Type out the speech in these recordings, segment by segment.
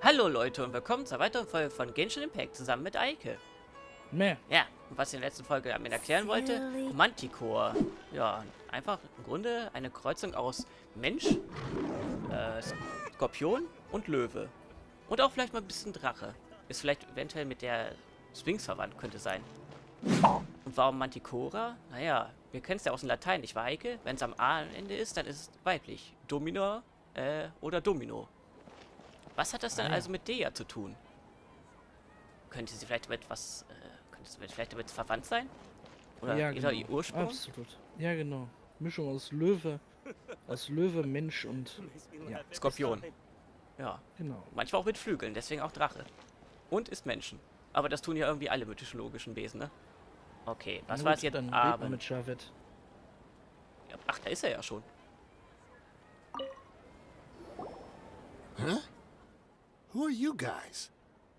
Hallo Leute und willkommen zur weiteren Folge von GENSHIN IMPACT zusammen mit Eike. Mehr. Ja, und was ich in der letzten Folge mir erklären wollte, Mantichora. Ja, einfach im Grunde eine Kreuzung aus Mensch, Skorpion und Löwe. Und auch vielleicht mal ein bisschen Drache. Ist vielleicht eventuell mit der Sphinx verwandt, könnte sein. Und warum Mantichora? Naja, wir kennen es ja aus dem Latein, nicht wahr, Eike? Wenn es am A am Ende ist, dann ist es weiblich. Domina oder Domino. Was hat das denn also mit Dea zu tun? Könnte sie vielleicht damit verwandt sein? Oder Ja, ihr genau. Ursprung? Absolut. Ja, genau. Mischung aus Löwe, Mensch und ja, Skorpion. Ja. genau. Manchmal auch mit Flügeln, deswegen auch Drache. Und ist Menschen. Aber das tun ja irgendwie alle mythologischen Wesen, ne? Okay, was war es jetzt? Dann red mal mit Jawad. Ja, ach, da ist er ja schon. Huh? Who are you guys?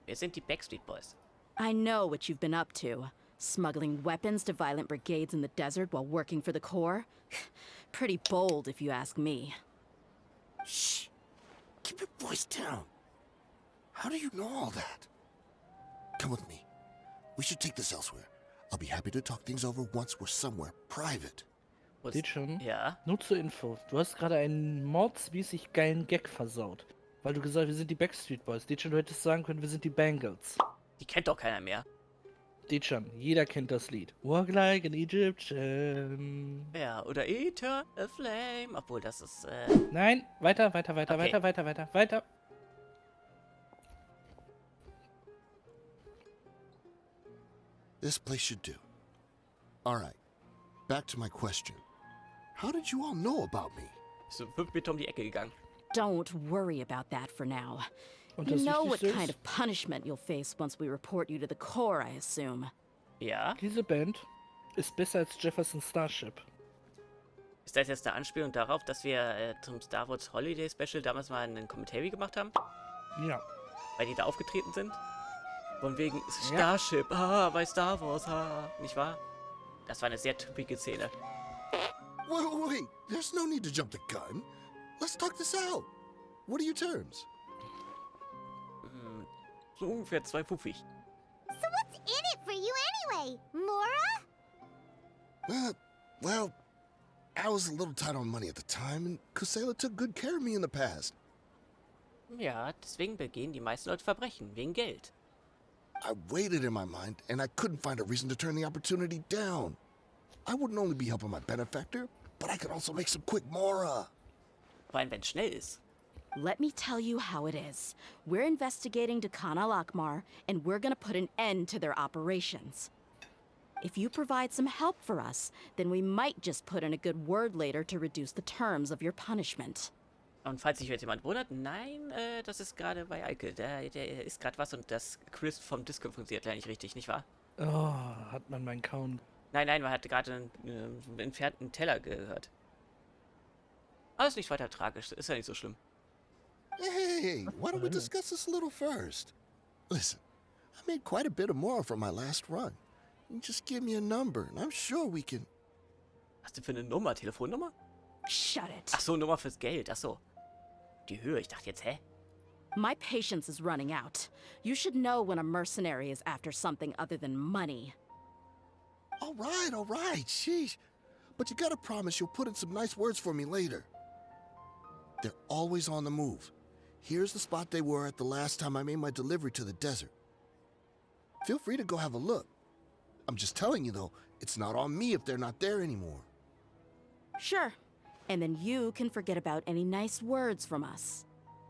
Wir sind die Backstreet Boys. I know what you've been up to. Smuggling weapons to violent brigades in the desert while working for the Corps? Pretty bold, if you ask me. Shh. Keep your voice down. How do you know all that? Come with me. We should take this elsewhere. I'll be happy to talk things over once we're somewhere private. Steht schon. Ja. Nur zur Info. Du hast gerade einen mordsmäßig geilen Gag versaut. Weil du gesagt hast, wir sind die Backstreet Boys. Steht schon, du hättest sagen können, wir sind die Bangles. Die kennt doch keiner mehr. Steht schon, jeder kennt das Lied. Walk like an Egyptian. Ja, oder Ether a Flame. Obwohl, das ist, Nein, weiter. Okay. Weiter. This place should do. All right. Back to my question. How did you all know about me? so 5 Meter um die Ecke gegangen. Don't worry about that for now. Und You das know what Wichtigste kind ist, of punishment you'll face once we report you to the Corps, I assume. Ja. diese Band ist besser als Jefferson Starship. Ist das jetzt eine Anspielung darauf, dass wir zum Star Wars Holiday Special damals mal einen Commentary gemacht haben? Ja. Weil die da aufgetreten sind? Von wegen Starship, bei Star Wars, nicht wahr? Das war eine sehr typische Szene. Wait. There's no need to jump the gun. Let's talk this out. What are your terms? So ungefähr 2,50. So what's in it for you anyway, Mora? Well, I was a little tight on money at the time, and Kusela took good care of me in the past. Ja, deswegen begehen die meisten Leute Verbrechen, wegen Geld. I weighed it in my mind, and I couldn't find a reason to turn the opportunity down. I wouldn't only be helping my benefactor, but I could also make some quick Mora. Vor allem, wenn es schnell ist. Let me tell you how it is. We're investigating Khan al-Akmar, and we're gonna put an end to their operations. If you provide some help for us, then we might just put in a good word later to reduce the terms of your punishment. Und falls sich jetzt jemand wundert, nein, das ist gerade bei Eike. Der ist gerade was und das Chris vom Disco funktioniert ja nicht richtig, nicht wahr? Oh, hat man meinen Count. Nein, man hat gerade einen entfernten Teller gehört. Aber ist nicht weiter tragisch, ist ja nicht so schlimm. Hey, why don't we discuss this a little first? Listen, I made quite a bit of Mora from my last run. You just give me a number, and I'm sure we can... Was denn für eine Nummer? Telefonnummer? Shut it. Ach so, Nummer fürs Geld, ach so. Die Höhe, ich dachte jetzt, hä? My patience is running out. You should know when a mercenary is after something other than money. All right, sheesh. But you gotta promise you'll put in some nice words for me later. They're always on the move. Here's the spot they were at the last time I made my delivery to the desert. Feel free to go have a look. I'm just telling you, though, it's not on me if they're not there anymore. Sure. And then you can forget about any nice words from us.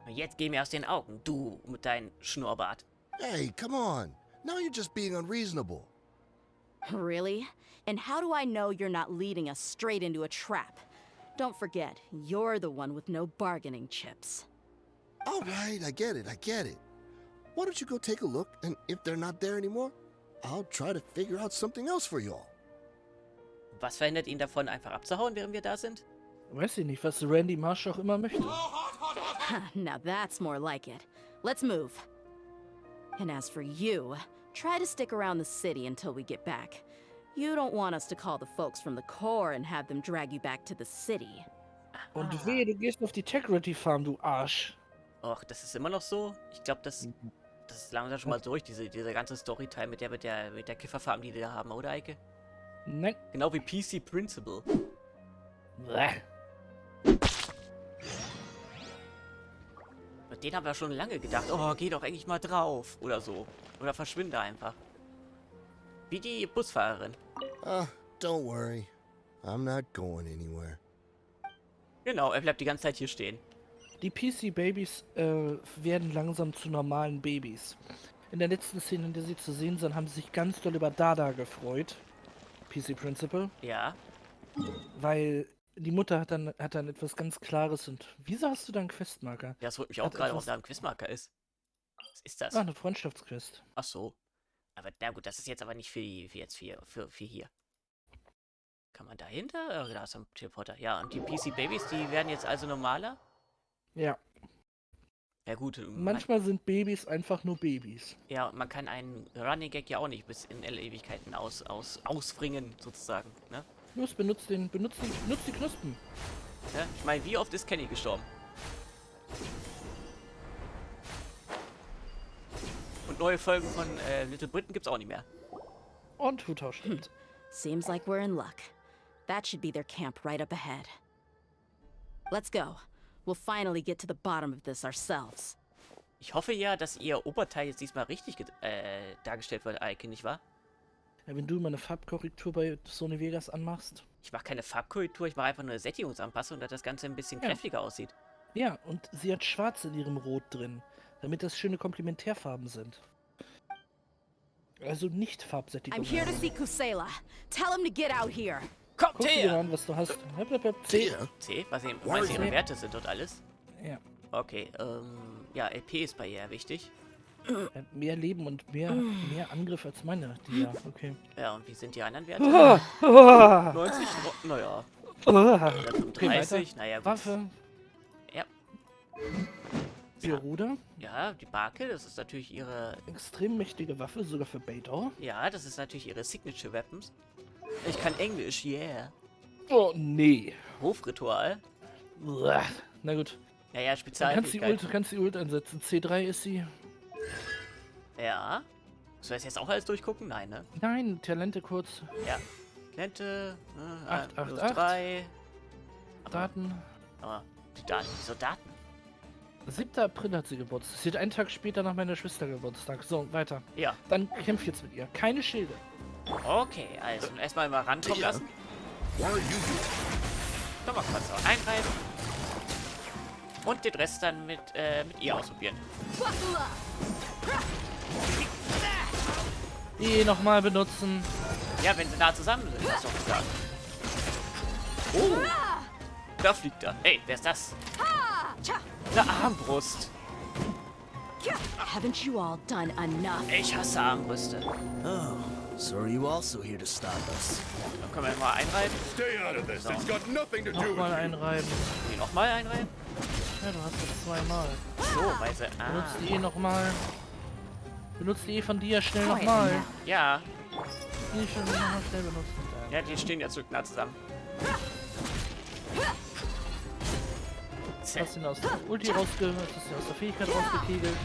Jetzt geh mir aus den Augen, du mit deinem Schnurrbart. Hey, come on. Now you're just being unreasonable. Really? And how do I know you're not leading us straight into a trap? Don't forget, you're the one with no bargaining chips. All right, I get it. Why don't you go take a look, and if they're not there anymore, I'll try to figure out something else for y'all. Was verhindert ihn davon, einfach abzuhauen, während wir da sind? Weiß ich nicht, was Randy Marsh auch immer möchte. Now that's more like it. Let's move. And as for you, try to stick around the city until we get back. You don't want us to call the folks from the Corps and have them drag you back to the city. Und wehe, du gehst auf die Tegrity Farm, du Arsch. Och, das ist immer noch so. Ich glaube, das ist langsam schon mal durch, diese ganze Storytime mit der Kifferfarm, die da haben, oder Eike? Nein. Genau wie PC Principle. Bäh. Mit denen haben wir schon lange gedacht, oh, geh doch eigentlich mal drauf. Oder so. Oder verschwinde einfach. Wie die Busfahrerin. Don't worry. I'm not going anywhere. Genau, er bleibt die ganze Zeit hier stehen. Die PC-Babys werden langsam zu normalen Babys. In der letzten Szene, in der sie zu sehen sind, haben sie sich ganz doll über Dada gefreut. PC Principal. Ja. Weil die Mutter hat dann etwas ganz Klares und... Wieso hast du da einen Questmarker? Ja, das holt mich auch Hat gerade, etwas- was da ein Quizmarker ist. Was ist das? Ah, eine Freundschaftsquest. Ach so. Aber na gut, das ist jetzt aber nicht für hier. Kann man dahinter? Oh, da ist ein Teleporter. Ja, und die PC-Babys, die werden jetzt also normaler? Ja. Ja gut. Manchmal sind Babys einfach nur Babys. Ja, und man kann einen Running Gag ja auch nicht bis in alle Ewigkeiten ausfringen, sozusagen. Ne? Los, benutzt die Knospen. Ja? Ich meine, wie oft ist Kenny gestorben? Und neue Folgen von Little Britain gibt's auch nicht mehr. Und Hutau stimmt. Seems like we're in luck. That should be their camp right up ahead. Let's go. We'll finally get to the bottom of this ourselves. Ich hoffe ja, dass ihr Oberteil jetzt diesmal richtig dargestellt wird, Eike, nicht wahr? Ja, wenn du mal eine Farbkorrektur bei Sony Vegas anmachst. Ich mache keine Farbkorrektur, ich mache einfach nur eine Sättigungsanpassung, dass das Ganze ein bisschen kräftiger aussieht. Ja, und sie hat Schwarz in ihrem Rot drin, damit das schöne Komplementärfarben sind. Also nicht Farbsättigung. I'm here to see Kusela. Tell him to get out here. Kommt Guck dir her! an, was du hast. C. Tia? C, was ihre Werte sind und alles. Ja. Okay, ja, LP ist bei ihr wichtig. Mehr Leben und mehr Angriff als meine. Die ja, okay. Ja, und wie sind die anderen Werte? 90? Naja. Okay, 30, naja, gut. Waffe. Ja. Vier Ruder. Ja, die Barke, das ist natürlich ihre... Extrem mächtige Waffe, sogar für Beta. Ja, das ist natürlich ihre Signature Weapons. Ich kann Englisch, yeah. Oh, nee. Hofritual. Uah. Na gut. Ja, ja, Du Spezialfähigkeit. kannst die Ult einsetzen. C3 ist sie. Ja. Soll ich das jetzt auch alles durchgucken? Nein, ne? Nein, Talente kurz. Ja. Lente, 8, 8, plus 8. 3. Daten. Aber die Daten, wieso Daten? 7. April hat sie Geburtstag. Sie hat einen Tag später nach meiner Schwester Geburtstag. So, weiter. Ja. Dann kämpf jetzt mit ihr. Keine Schilde. Okay, also erstmal mal rankommen lassen. Doch mal kurz auch einreiben. Und den Rest dann mit ihr ausprobieren. Die nochmal benutzen. Ja, wenn sie nah zusammen sind, ist doch klar. Oh! Da fliegt er. Hey, wer ist das? Eine Armbrust. Haven't you all done enough? Ich hasse Armbrüste. Oh, so are you also here to stop us? Dann können wir mal einreiben. Stay out of this. It's got nothing to do with Nochmal you. einreiben. Die nochmal einreiben. Ja, du hast das zweimal. So, weil sie... Benutzt die nochmal. Benutzt die von dir schnell Quiet nochmal. now. Ja. Die schon nochmal schnell benutzen. Ja, die stehen ja zurück nah zusammen. Hast ihn aus der Ulti hast ihn aus der Fähigkeit rausgekegelt.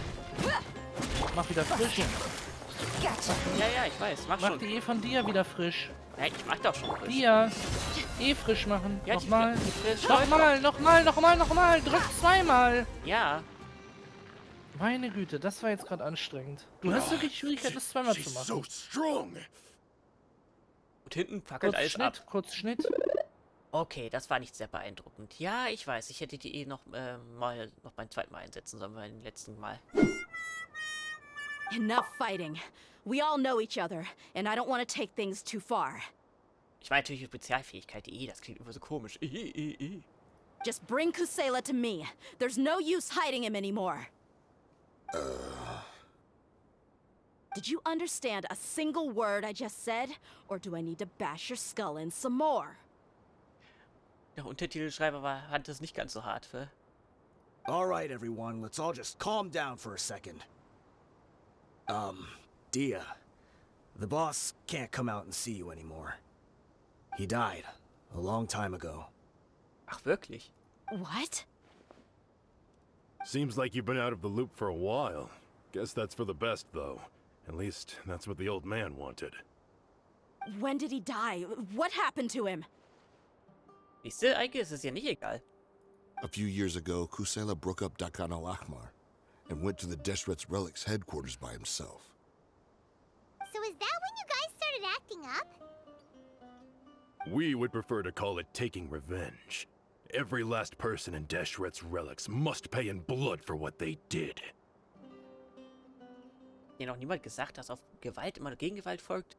Mach wieder frisch. Ja, ja, ich weiß. Mach Mach schon. die von dir wieder frisch. Ja, ich mach doch schon frisch. Dir. Frisch machen. Ja, Nochmal. die frisch. Nochmal. Drück zweimal. Ja. Meine Güte, das war jetzt gerade anstrengend. Du hast wirklich Schwierigkeit, das zweimal zu She's machen. so strong. Und hinten fackelt alles ab. Kurz Schnitt. Okay, das war nicht sehr beeindruckend. Ja, ich weiß. Ich hätte die noch beim zweiten Mal einsetzen sollen, beim letzten Mal. Enough fighting. We all know each other, and I don't want to take things too far. Ich meine natürlich die Spezialfähigkeit. Das klingt immer so komisch. Just bring Kusela to me. There's no use hiding him anymore. Did you understand a single word I just said? Or do I need to bash your skull in some more? Der Untertitelschreiber fand das nicht ganz so hart, für. All right, everyone, let's all just calm down for a second. Dia, the boss can't come out and see you anymore. He died a long time ago. Ach, wirklich? What? Seems like you've been out of the loop for a while. Guess that's for the best, though. At least, that's what the old man wanted. When did he die? What happened to him? Siehst du, Eike, ist es ja nicht egal. A few years ago, Kusela broke up Dakan al-Ahmar and went to the Deshret's relics headquarters by himself. So is that when you guys started acting up? We would prefer to call it taking revenge. Every last person in Deshret's relics must pay in blood for what they did. Dir noch niemand gesagt, dass auf Gewalt immer Gegengewalt folgt?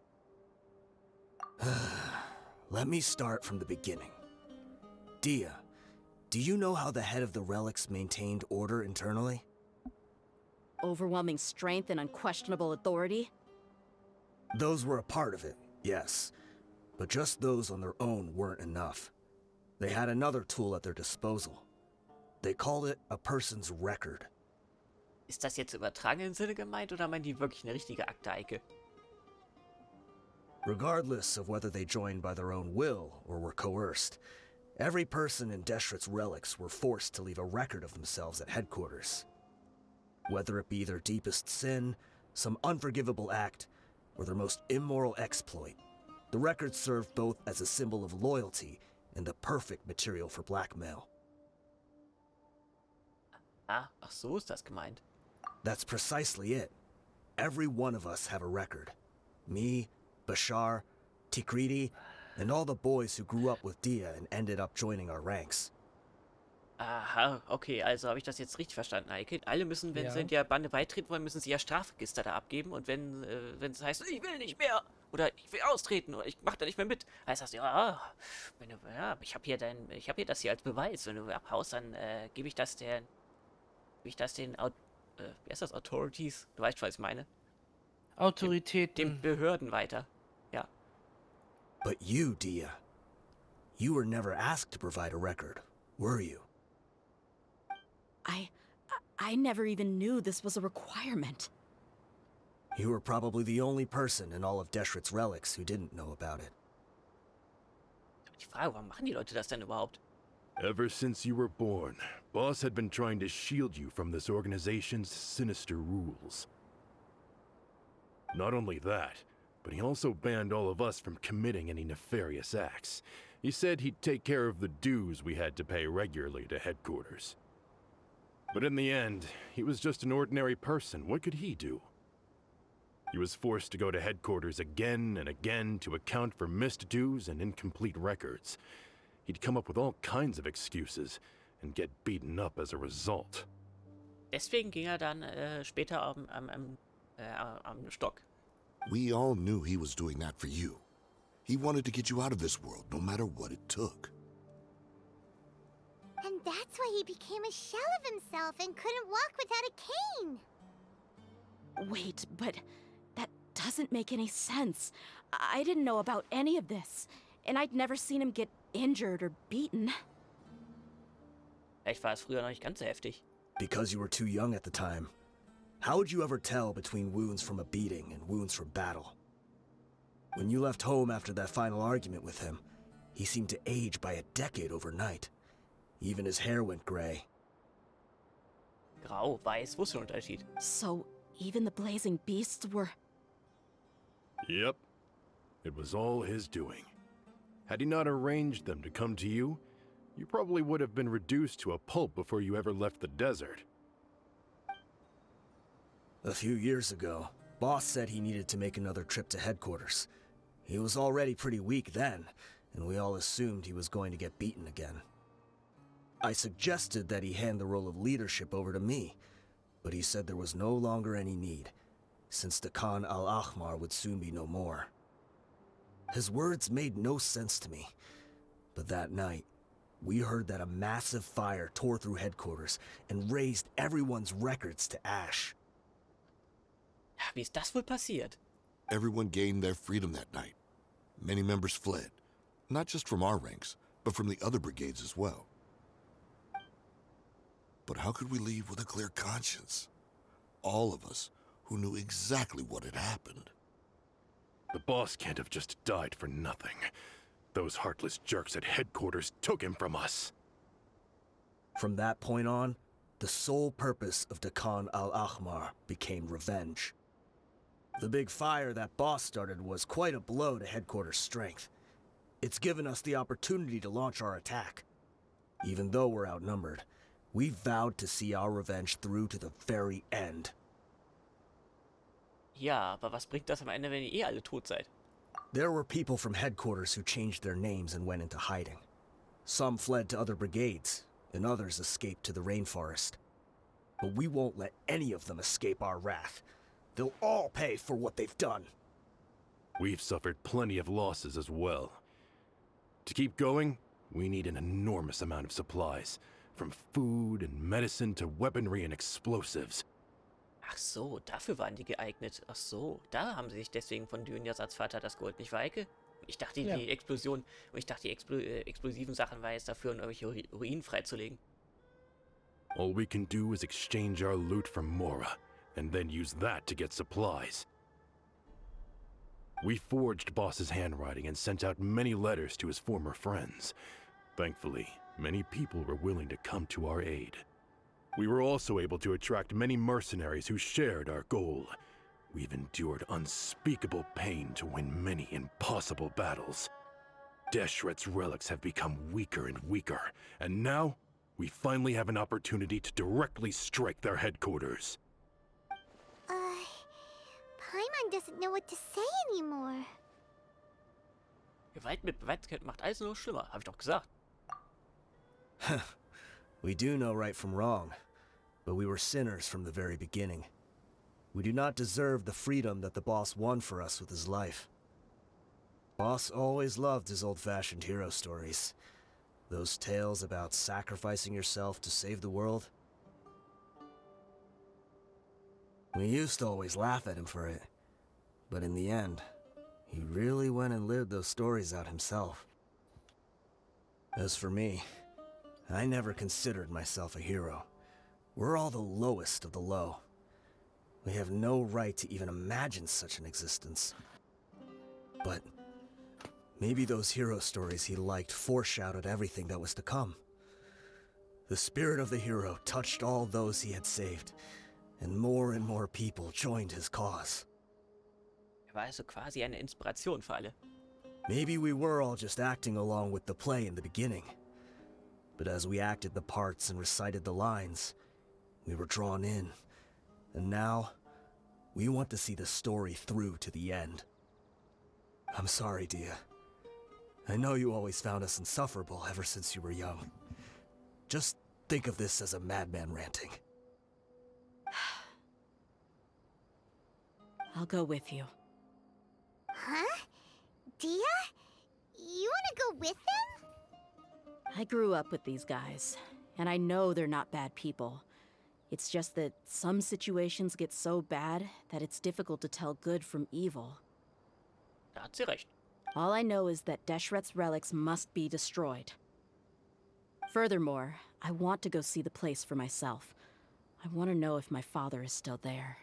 Let me start from the beginning. Dia, do you know how the head of the relics maintained order internally? Overwhelming strength and unquestionable authority? Those were a part of it, yes. But just those on their own weren't enough. They had another tool at their disposal. They called it a person's record. Ist das jetzt im übertragenen Sinne gemeint oder meinen die wirklich eine richtige Akte, Eike? Regardless of whether they joined by their own will or were coerced, every person in Deshret's relics were forced to leave a record of themselves at headquarters. Whether it be their deepest sin, some unforgivable act, or their most immoral exploit, the record served both as a symbol of loyalty and the perfect material for blackmail. Ah, ach so ist das gemeint. That's precisely it. Every one of us have a record. Me, Bashar, Tikriti, and all the boys who grew up with Dia and ended up joining our ranks. Aha, okay, also habe ich das jetzt richtig verstanden, Eike. Alle müssen, wenn sie in der Bande beitreten wollen, müssen sie ja Strafregister da abgeben. Und wenn es heißt, ich will nicht mehr, oder ich will austreten, oder ich mache da nicht mehr mit, heißt das, ja, wenn du, ja, ich habe hier das hier als Beweis. Wenn du abhaust, dann gebe ich das den, wie heißt das, Authorities? Du weißt, was ich meine. Autoritäten. Den Behörden weiter. Ja. But you, Dia, you were never asked to provide a record, were you? I never even knew this was a requirement. You were probably the only person in all of Deshret's relics who didn't know about it. Die Frage, warum machen die Leute das denn überhaupt? Ever since you were born, Boss had been trying to shield you from this organization's sinister rules. Not only that, but he also banned all of us from committing any nefarious acts. He said he'd take care of the dues we had to pay regularly to headquarters. But in the end, he was just an ordinary person. What could he do? He was forced to go to headquarters again and again to account for missed dues and incomplete records. He'd come up with all kinds of excuses and get beaten up as a result. Deswegen ging dann später am Stock. We all knew he was doing that for you. He wanted to get you out of this world, no matter what it took. And that's why he became a shell of himself and couldn't walk without a cane. Wait, but that doesn't make any sense. I didn't know about any of this, and I'd never seen him get injured or beaten. Vielleicht war es früher noch nicht ganz so heftig. Because you were too young at the time. How would you ever tell between wounds from a beating and wounds from battle? When you left home after that final argument with him, he seemed to age by a decade overnight. Even his hair went gray. Grau, weiß, wo ist der Unterschied? So, even the blazing beasts were... Yep. It was all his doing. Had he not arranged them to come to you, you probably would have been reduced to a pulp before you ever left the desert. A few years ago, Boss said he needed to make another trip to headquarters. He was already pretty weak then, and we all assumed he was going to get beaten again. I suggested that he hand the role of leadership over to me, but he said there was no longer any need, since the Khan al-Ahmar would soon be no more. His words made no sense to me, but that night, we heard that a massive fire tore through headquarters and razed everyone's records to ash. Wie ist das wohl passiert? Everyone gained their freedom that night. Many members fled, not just from our ranks, but from the other brigades as well. But how could we leave with a clear conscience? All of us who knew exactly what had happened. The boss can't have just died for nothing. Those heartless jerks at headquarters took him from us. From that point on, The sole purpose of Dakan al-Ahmar became revenge. The big fire that boss started was quite a blow to headquarters' strength. It's given us the opportunity to launch our attack. Even though we're outnumbered, we vowed to see our revenge through to the very end. Ja, aber was bringt das am Ende, wenn ihr eh alle tot seid? There were people from headquarters who changed their names and went into hiding. Some fled to other brigades, and others escaped to the rainforest. But we won't let any of them escape our wrath. They'll all pay for what they've done. We've suffered plenty of losses as well. To keep going, we need an enormous amount of supplies, from food and medicine to weaponry and explosives. Ach so, dafür waren die geeignet. Ach so, da haben sie sich deswegen von Dunyarzards Vater das Gold, nicht wahr, Eike? Ich dachte, Ja. die Explosion, und ich dachte, die explosiven Sachen war jetzt dafür, um irgendwelche Ruinen freizulegen. All we can do is exchange our loot from Mora, and then use that to get supplies. We forged Boss's handwriting and sent out many letters to his former friends. Thankfully, many people were willing to come to our aid. We were also able to attract many mercenaries who shared our goal. We've endured unspeakable pain to win many impossible battles. Deshret's relics have become weaker and weaker, and now we finally have an opportunity to directly strike their headquarters. Paimon doesn't know what to say anymore. Gewalt mit Beweiskeit macht alles nur schlimmer, hab ich doch gesagt. We do know right from wrong, but we were sinners from the very beginning. We do not deserve the freedom that the boss won for us with his life. Boss always loved his old-fashioned hero stories. Those tales about sacrificing yourself to save the world. We used to always laugh at him for it, but in the end, he really went and lived those stories out himself. As for me, I never considered myself a hero. We're all the lowest of the low. We have no right to even imagine such an existence. But maybe those hero stories he liked foreshadowed everything that was to come. The spirit of the hero touched all those he had saved, and more people joined his cause. War also quasi eine Inspiration für alle. Maybe we were all just acting along with the play in the beginning. But as we acted the parts and recited the lines, we were drawn in. And now, we want to see the story through to the end. I'm sorry, Dia. I know you always found us insufferable ever since you were young. Just think of this as a madman ranting. I'll go with you. Huh? Dia? You wanna go with them? I grew up with these guys, and I know they're not bad people. It's just that some situations get so bad that it's difficult to tell good from evil. Da hat sie recht. All I know is that Deshret's relics must be destroyed. Furthermore, I want to go see the place for myself. I want to know if my father is still there.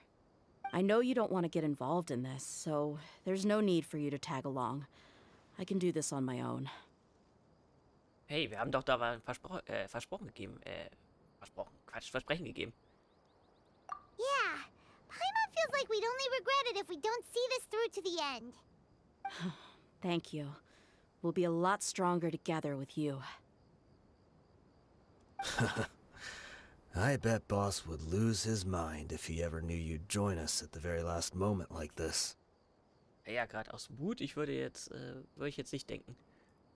I know you don't want to get involved in this, so there's no need for you to tag along. I can do this on my own. Hey, wir haben doch da mal ein Versprechen gegeben. Versprechen gegeben. Yeah. Paimon feels like we'd only regret it if we don't see this through to the end. Thank you. We'll be a lot stronger together with you. I bet Boss would lose his mind if he ever knew you'd join us at the very last moment like this. Ja, gerade aus Wut, würde ich jetzt nicht denken.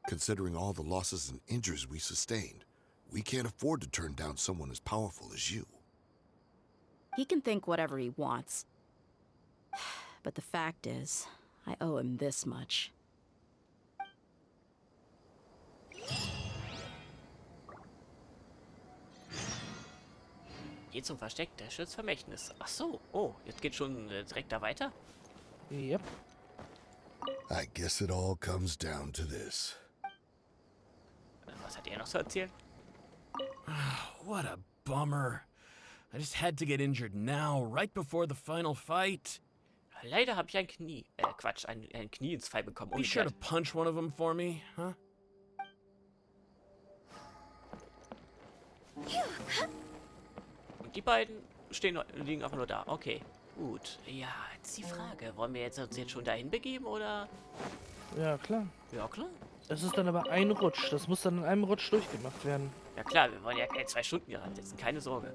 Considering all the losses and injuries we sustained, we can't afford to turn down someone as powerful as you. He can think whatever he wants. But the fact is, I owe him this much. Geh zum Versteck Deshrets Vermächtnis. Ach so, oh, jetzt geht schon direkt da weiter? Yep. I guess it all comes down to this. Was hat er noch zu erzählen? What a bummer. I just had to get injured now, right before the final fight. Leider habe ich ein Knie, Quatsch, ein Knie ins Fall bekommen. Be sure to Umgekehrt. punch one of them for me, huh? Die beiden liegen einfach nur da. Okay. Gut. Ja, jetzt die Frage. Wollen wir uns jetzt schon dahin begeben, oder? Ja, klar. Ja, klar. Das ist dann aber ein Rutsch. Das muss dann in einem Rutsch durchgemacht werden. Ja klar, wir wollen ja keine 2 Stunden hier ransetzen. Keine Sorge.